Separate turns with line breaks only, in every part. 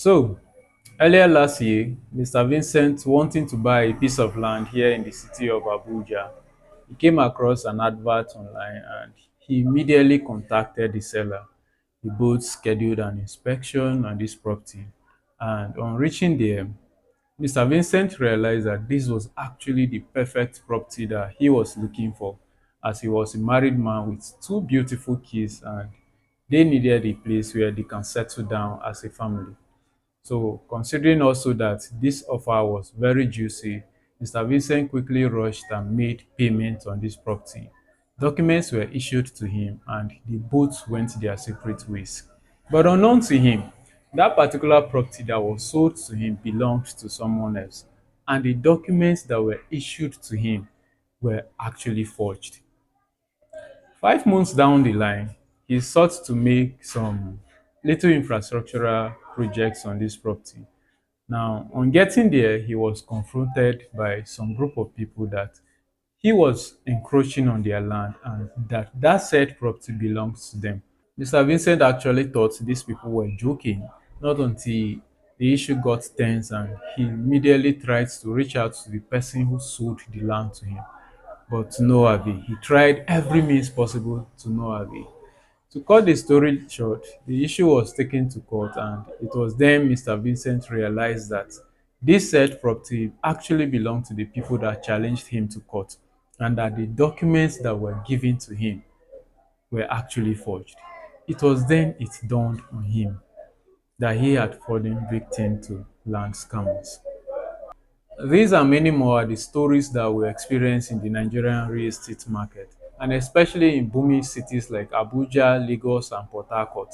So, earlier last year, Mr. Vincent, wanting to buy a piece of land here in the city of Abuja, he came across an advert online and he immediately contacted the seller. They both scheduled an inspection on this property. And on reaching there, Mr. Vincent realized that this was actually the perfect property that he was looking for, as he was a married man with two beautiful kids and they needed a place where they can settle down as a family. So, considering also that this offer was very juicy, Mr. Vincent quickly rushed and made payment on this property. Documents were issued to him and they both went their separate ways. But unknown to him, that particular property that was sold to him belonged to someone else, and the documents that were issued to him were actually forged. 5 months down the line, he sought to make some little infrastructural projects on this property. Now, on getting there, he was confronted by some group of people that he was encroaching on their land and that said property belongs to them. Mr. Vincent actually thought these people were joking, not until the issue got tense and he immediately tried to reach out to the person who sold the land to him, but to no avail. He tried every means possible to no avail. To cut the story short, the issue was taken to court, and it was then Mr. Vincent realized that this said property actually belonged to the people that challenged him to court, and that the documents that were given to him were actually forged. It was then it dawned on him that he had fallen victim to land scammers. These and many more are the stories that we experience in the Nigerian real estate market, and especially in booming cities like Abuja, Lagos, and Port Harcourt.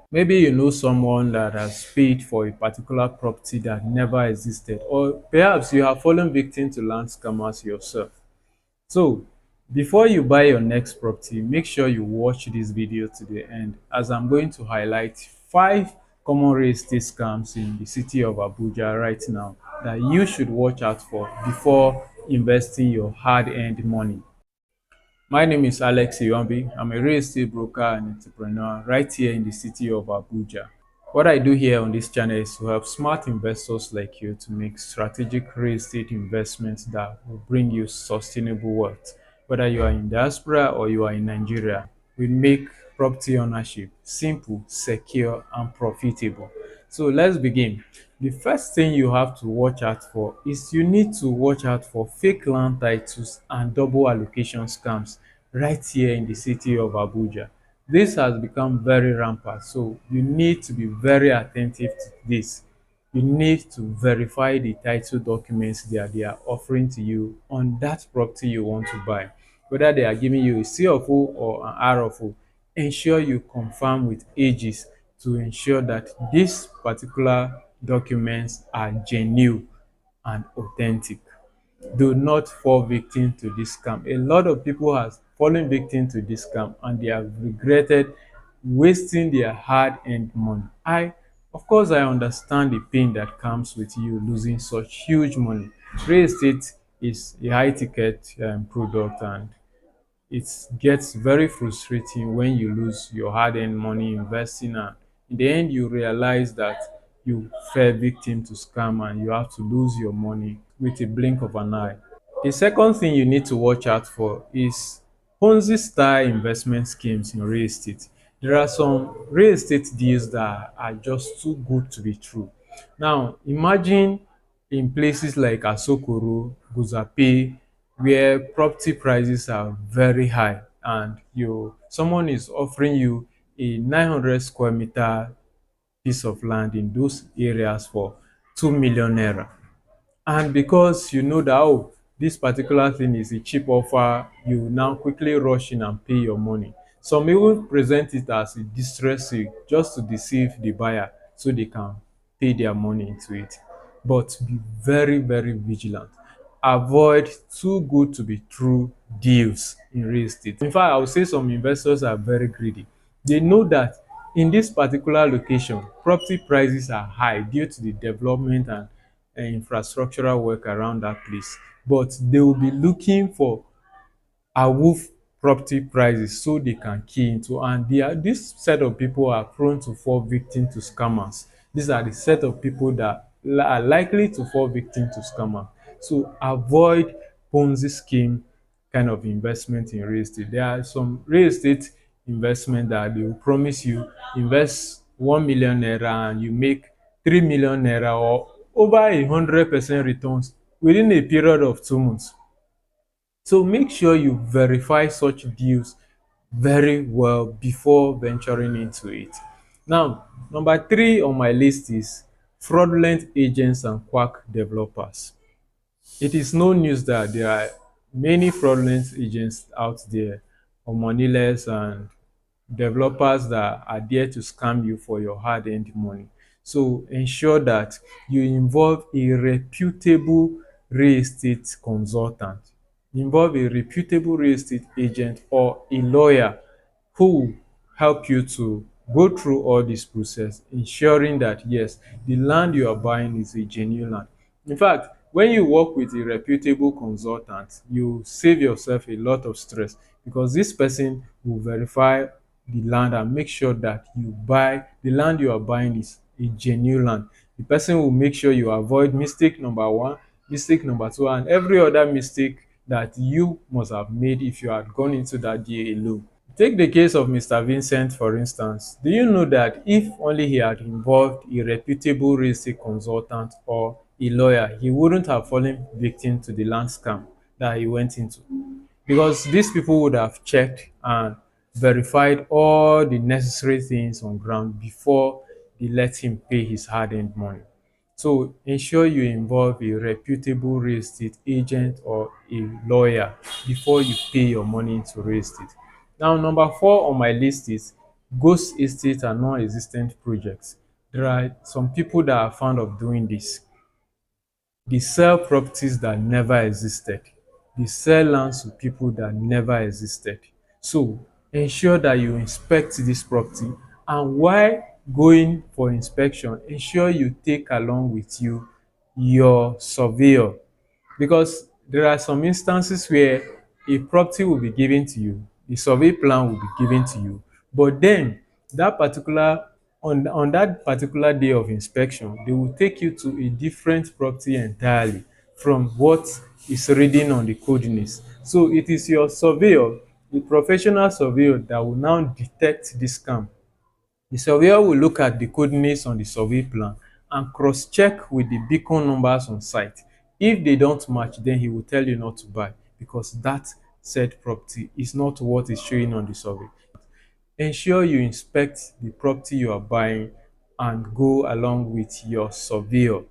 Maybe you know someone that has paid for a particular property that never existed, or perhaps you have fallen victim to land scammers yourself. So, before you buy your next property, make sure you watch this video to the end, as I'm going to highlight 5 common real estate scams in the city of Abuja right now that you should watch out for before investing your hard-earned money. My name is Alex Iwambe. I'm a real estate broker and entrepreneur right here in the city of Abuja. What I do here on this channel is to help smart investors like you to make strategic real estate investments that will bring you sustainable wealth. Whether you are in diaspora or you are in Nigeria, we make property ownership simple, secure, and profitable. So let's begin. The first thing you have to watch out for is you need to watch out for fake land titles and double allocation scams right here in the city of Abuja. This has become very rampant, so you need to be very attentive to this. You need to verify the title documents that they are offering to you on that property you want to buy. Whether they are giving you a C of O or an R of O, ensure you confirm with ages to ensure that these particular documents are genuine and authentic. Do not fall victim to this scam. A lot of people have fallen victim to this scam and they have regretted wasting their hard-earned money. Of course, I understand the pain that comes with you losing such huge money. Real estate is a high-ticket product, and it gets very frustrating when you lose your hard-earned money investing, and in the end you realize that you fell victim to scam and you have to lose your money with a blink of an eye. The second thing you need to watch out for is Ponzi-style investment schemes in real estate. There are some real estate deals that are just too good to be true. Now, imagine in places like Asokoro, Guzape, where property prices are very high and someone is offering you a 900 square meter piece of land in those areas for 2 million naira. And because you know that, oh, this particular thing is a cheap offer, you now quickly rush in and pay your money. Some even present it as a distress sale just to deceive the buyer so they can pay their money into it. But be very, very vigilant. Avoid too good to be true deals in real estate. In fact, I would say some investors are very greedy. They know that in this particular location, property prices are high due to the development and infrastructural work around that place, but they will be looking for awoof property prices so they can key into, and this set of people are prone to fall victim to scammers. These are the set of people that are likely to fall victim to scammer. So avoid Ponzi scheme kind of investment in real estate. There are some real estate investment that they will promise you invest 1 million naira and you make 3 million naira or over 100% returns within a period of 2 months. So make sure you verify such deals very well before venturing into it. Now, number three on my list is fraudulent agents and quack developers. It is no news that there are many fraudulent agents out there, or moneyless and developers that are there to scam you for your hard-earned money. So ensure that you involve a reputable real estate consultant, involve a reputable real estate agent or a lawyer who will help you to go through all this process, ensuring that yes, the land you are buying is a genuine land. In fact, when you work with a reputable consultant, you save yourself a lot of stress because this person will verify the land and make sure that you buy the land you are buying is a genuine land. The person will make sure you avoid mistake number one, mistake number two, and every other mistake that you must have made if you had gone into that deal alone. Take the case of Mr. Vincent, for instance. Do you know that if only he had involved a reputable real estate consultant or a lawyer, he wouldn't have fallen victim to the land scam that he went into? Because these people would have checked and verified all the necessary things on ground before they let him pay his hard-earned money. So ensure you involve a reputable real estate agent or a lawyer before you pay your money into real estate. Now, number four on my list is ghost estate and non-existent projects. There are some people that are fond of doing this. They sell properties that never existed. They sell lands to people that never existed. So ensure that you inspect this property, and while going for inspection, ensure you take along with you your surveyor, because there are some instances where a property will be given to you, the survey plan will be given to you, but then that particular on that particular day of inspection, they will take you to a different property entirely from what is reading on the coordinates. So it is your surveyor, the professional surveyor, that will now detect this scam. The surveyor will look at the coordinates on the survey plan and cross-check with the beacon numbers on site. If they don't match, then he will tell you not to buy because that said property is not what is showing on the survey. Ensure you inspect the property you are buying and go along with your surveyor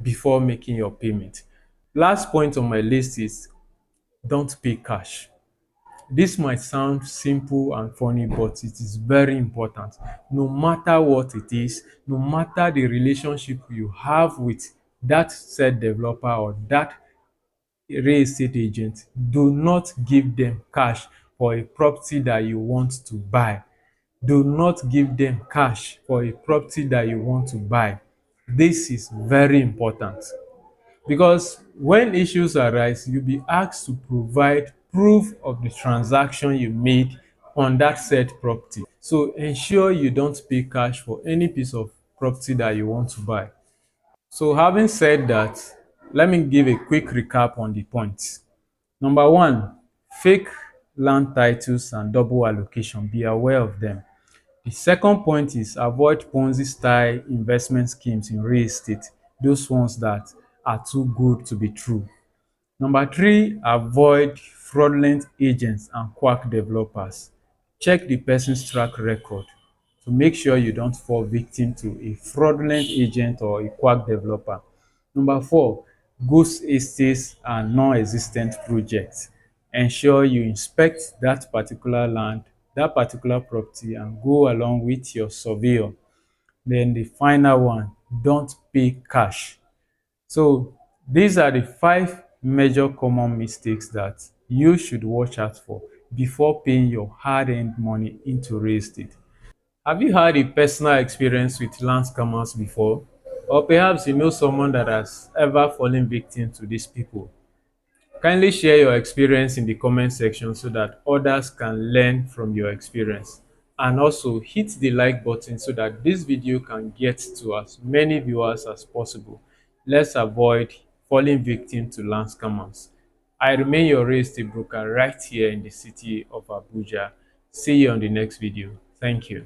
before making your payment. Last point on my list is don't pay cash. This might sound simple and funny, but it is very important. No matter what it is, no matter the relationship you have with that said developer or that real estate agent, do not give them cash for a property that you want to buy. Do not give them cash for a property that you want to buy. This is very important because when issues arise, you'll be asked to provide proof of the transaction you made on that said property. So ensure you don't pay cash for any piece of property that you want to buy. So having said that, let me give a quick recap on the points. Number one, fake land titles and double allocation. Be aware of them. The second point is avoid Ponzi-style investment schemes in real estate, those ones that are too good to be true. Number three, avoid fraudulent agents and quack developers. Check the person's track record to make sure you don't fall victim to a fraudulent agent or a quack developer. Number four, ghost estates and non-existent projects. Ensure you inspect that particular land, that particular property, and go along with your surveyor. Then the final one, don't pay cash. So these are the five major common mistakes that you should watch out for before paying your hard-earned money into real estate. Have you had a personal experience with land scammers before? Or perhaps you know someone that has ever fallen victim to these people? Kindly share your experience in the comment section so that others can learn from your experience. and also hit the like button so that this video can get to as many viewers as possible. Let's avoid falling victim to land scammers. I remain your real estate broker right here in the city of Abuja. See you on the next video. Thank you.